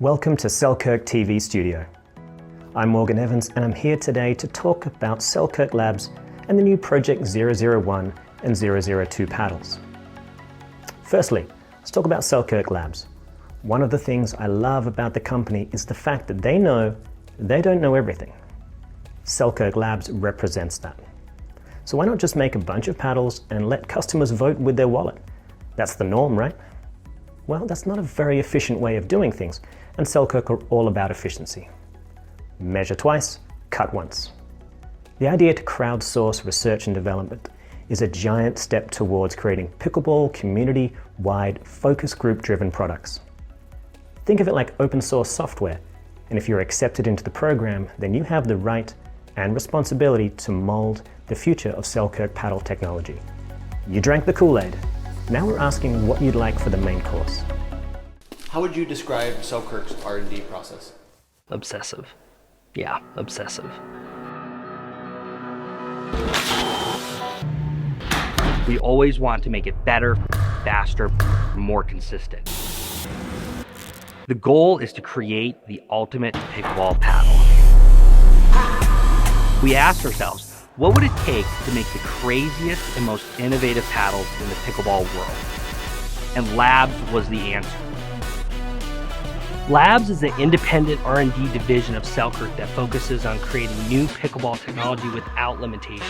Welcome to Selkirk TV studio. I'm Morgan Evans and I'm here today to talk about Selkirk LABS and the new Project 001 and 002 paddles. Firstly, let's talk about Selkirk LABS. One of the things I love about the company is the fact that they know they don't know everything. Selkirk LABS represents that. So why not just make a bunch of paddles and let customers vote with their wallet? That's the norm, right? Well, that's not a very efficient way of doing things, and Selkirk are all about efficiency. Measure twice, cut once. The idea to crowdsource research and development is a giant step towards creating pickleball community-wide focus group-driven products. Think of it like open source software, and if you're accepted into the program, then you have the right and responsibility to mold the future of Selkirk paddle technology. You drank the Kool-Aid. Now we're asking what you'd like for the main course. How would you describe Selkirk's R&D process? Obsessive. Yeah, obsessive. We always want to make it better, faster, more consistent. The goal is to create the ultimate pickleball paddle. We asked ourselves, what would it take to make the craziest and most innovative paddles in the pickleball world? And LABS was the answer. LABS is the independent R&D division of Selkirk that focuses on creating new pickleball technology without limitations.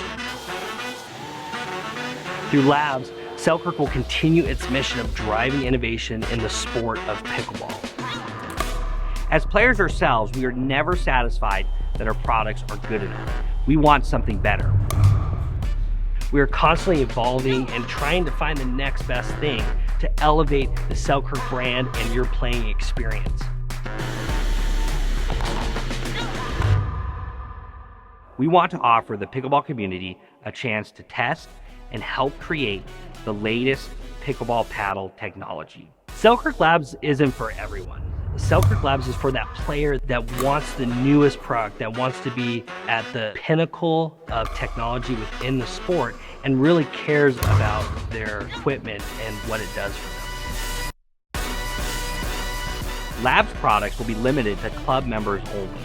Through LABS, Selkirk will continue its mission of driving innovation in the sport of pickleball. As players ourselves, we are never satisfied that our products are good enough. We want something better. We are constantly evolving and trying to find the next best thing to elevate the Selkirk brand and your playing experience. We want to offer the pickleball community a chance to test and help create the latest pickleball paddle technology. Selkirk LABS isn't for everyone. Selkirk LABS is for that player that wants the newest product, that wants to be at the pinnacle of technology within the sport and really cares about their equipment and what it does for them. LABS products will be limited to club members only.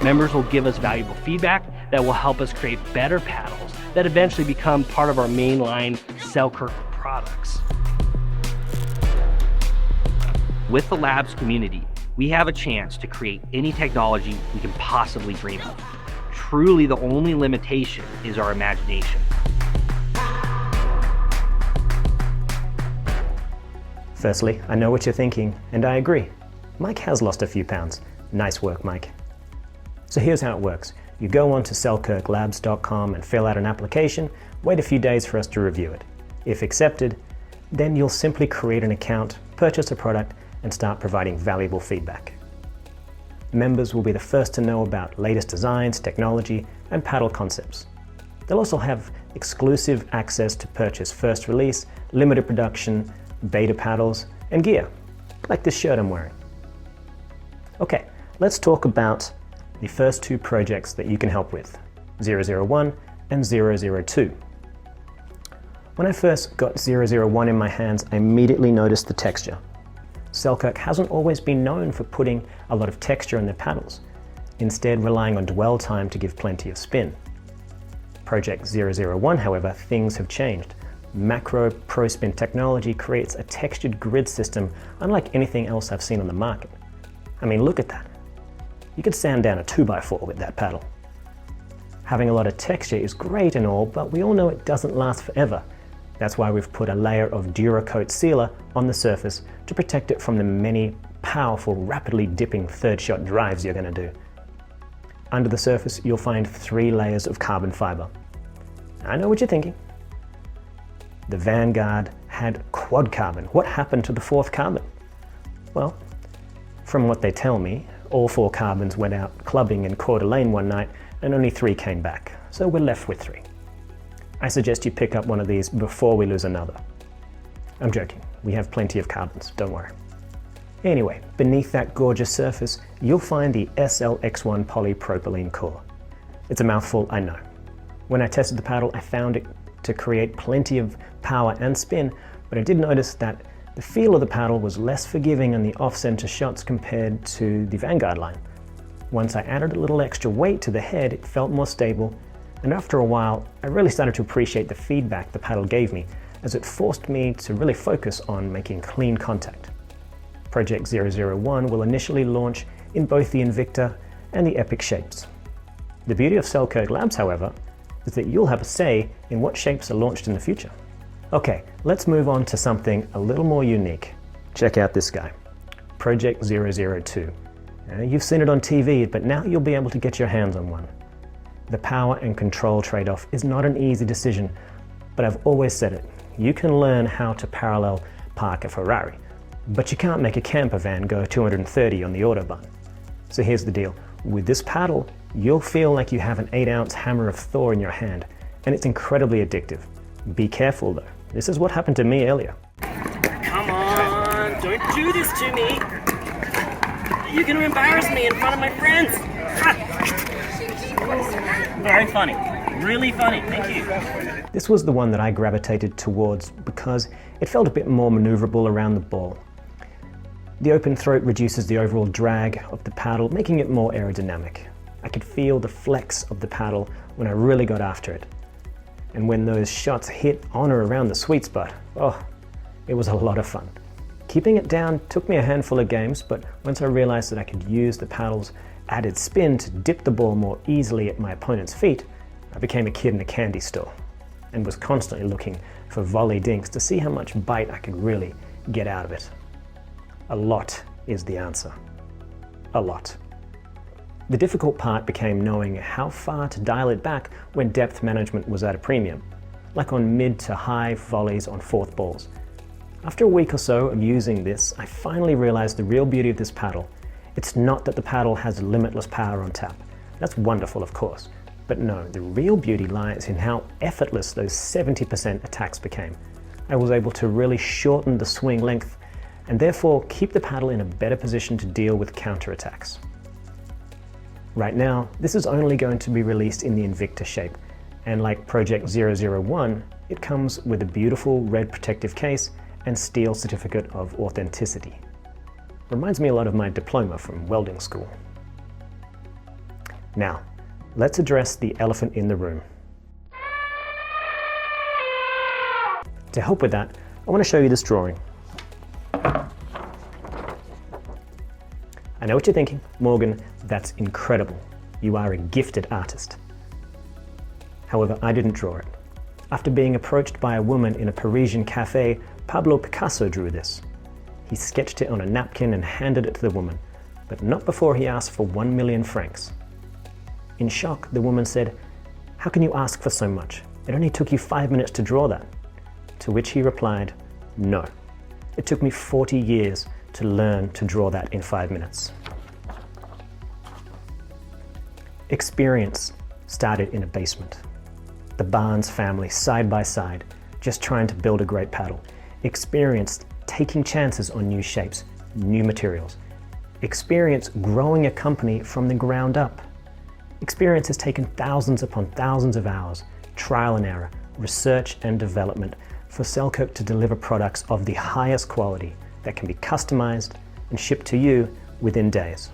Members will give us valuable feedback that will help us create better paddles that eventually become part of our mainline Selkirk products. With the LABS community, we have a chance to create any technology we can possibly dream of. Truly, the only limitation is our imagination. Firstly, I know what you're thinking, and I agree. Mike has lost a few pounds. Nice work, Mike. So here's how it works. You go on to selkirklabs.com and fill out an application, wait a few days for us to review it. If accepted, then you'll simply create an account, purchase a product, and start providing valuable feedback. Members will be the first to know about latest designs, technology, and paddle concepts. They'll also have exclusive access to purchase first release, limited production, beta paddles, and gear, like this shirt I'm wearing. Okay, let's talk about the first two projects that you can help with, 001 and 002. When I first got 001 in my hands, I immediately noticed the texture. Selkirk hasn't always been known for putting a lot of texture in their paddles, instead relying on dwell time to give plenty of spin. Project 001, however, things have changed. Macro Pro Spin technology creates a textured grid system unlike anything else I've seen on the market. I mean, look at that. You could sand down a 2x4 with that paddle. Having a lot of texture is great and all, but we all know it doesn't last forever. That's why we've put a layer of Duracoat sealer on the surface to protect it from the many powerful, rapidly dipping third shot drives you're going to do. Under the surface, you'll find 3 layers of carbon fiber. I know what you're thinking. The Vanguard had quad carbon. What happened to the 4th carbon? Well, from what they tell me, all 4 carbons went out clubbing in Coeur d'Alene one night and only 3 came back, so we're left with 3. I suggest you pick up one of these before we lose another. I'm joking, we have plenty of carbons, don't worry. Anyway, beneath that gorgeous surface, you'll find the SLX1 polypropylene core. It's a mouthful, I know. When I tested the paddle, I found it to create plenty of power and spin, but I did notice that The feel of the paddle was less forgiving on the off-center shots compared to the Vanguard line. Once I added a little extra weight to the head, it felt more stable, and after a while, I really started to appreciate the feedback the paddle gave me, as it forced me to really focus on making clean contact. Project 001 will initially launch in both the Invicta and the Epic shapes. The beauty of Selkirk Labs, however, is that you'll have a say in what shapes are launched in the future. Okay, let's move on to something a little more unique. Check out this guy, Project 002. You've seen it on TV, but now you'll be able to get your hands on one. The power and control trade-off is not an easy decision, but I've always said it. You can learn how to parallel park a Ferrari, but you can't make a camper van go 230 on the Autobahn. So here's the deal. With this paddle, you'll feel like you have an 8-ounce hammer of Thor in your hand, and it's incredibly addictive. Be careful though. This is what happened to me earlier. Come on, don't do this to me. You're going to embarrass me in front of my friends. Very funny. Really funny. Thank you. This was the one that I gravitated towards because it felt a bit more maneuverable around the ball. The open throat reduces the overall drag of the paddle, making it more aerodynamic. I could feel the flex of the paddle when I really got after it. And when those shots hit on or around the sweet spot, oh, it was a lot of fun. Keeping it down took me a handful of games, but once I realized that I could use the paddle's added spin to dip the ball more easily at my opponent's feet, I became a kid in a candy store and was constantly looking for volley dinks to see how much bite I could really get out of it. A lot is the answer. A lot. The difficult part became knowing how far to dial it back when depth management was at a premium, like on mid to high volleys on fourth balls. After a week or so of using this, I finally realized the real beauty of this paddle. It's not that the paddle has limitless power on tap. That's wonderful, of course. But no, the real beauty lies in how effortless those 70% attacks became. I was able to really shorten the swing length and therefore keep the paddle in a better position to deal with counterattacks. Right now, this is only going to be released in the Invicta shape, and like Project 001, it comes with a beautiful red protective case and steel certificate of authenticity. Reminds me a lot of my diploma from welding school. Now, let's address the elephant in the room. To help with that, I want to show you this drawing. I know what you're thinking, Morgan, that's incredible. You are a gifted artist. However, I didn't draw it. After being approached by a woman in a Parisian cafe, Pablo Picasso drew this. He sketched it on a napkin and handed it to the woman, but not before he asked for 1 million francs. In shock, the woman said, "How can you ask for so much? It only took you 5 minutes to draw that." To which he replied, "No. It took me 40 years to learn to draw that in 5 minutes." Experience started in a basement. The Barnes family side by side, just trying to build a great paddle. Experience taking chances on new shapes, new materials. Experience growing a company from the ground up. Experience has taken thousands upon thousands of hours, trial and error, research and development for Selkirk to deliver products of the highest quality that can be customized and shipped to you within days.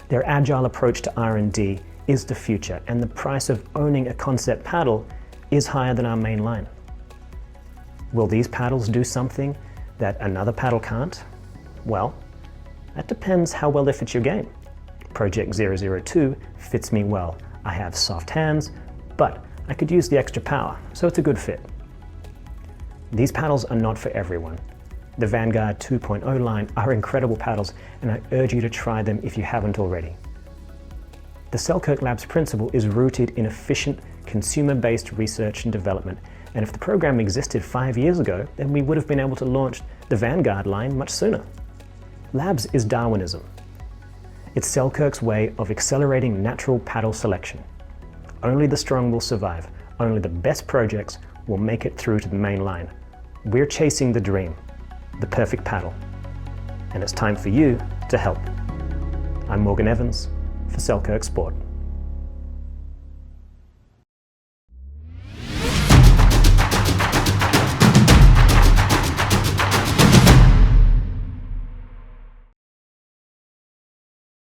Their agile approach to R&D is the future, and the price of owning a concept paddle is higher than our main line. Will these paddles do something that another paddle can't? Well, that depends how well they fit your game. Project 002 fits me well. I have soft hands, but I could use the extra power, so it's a good fit. These paddles are not for everyone. The Vanguard 2.0 line are incredible paddles, and I urge you to try them if you haven't already. The Selkirk Labs principle is rooted in efficient, consumer-based research and development, and if the program existed 5 years ago, then we would have been able to launch the Vanguard line much sooner. Labs is Darwinism. It's Selkirk's way of accelerating natural paddle selection. Only the strong will survive. Only the best projects will make it through to the main line. We're chasing the dream, the perfect paddle. And it's time for you to help. I'm Morgan Evans for Selkirk Sport.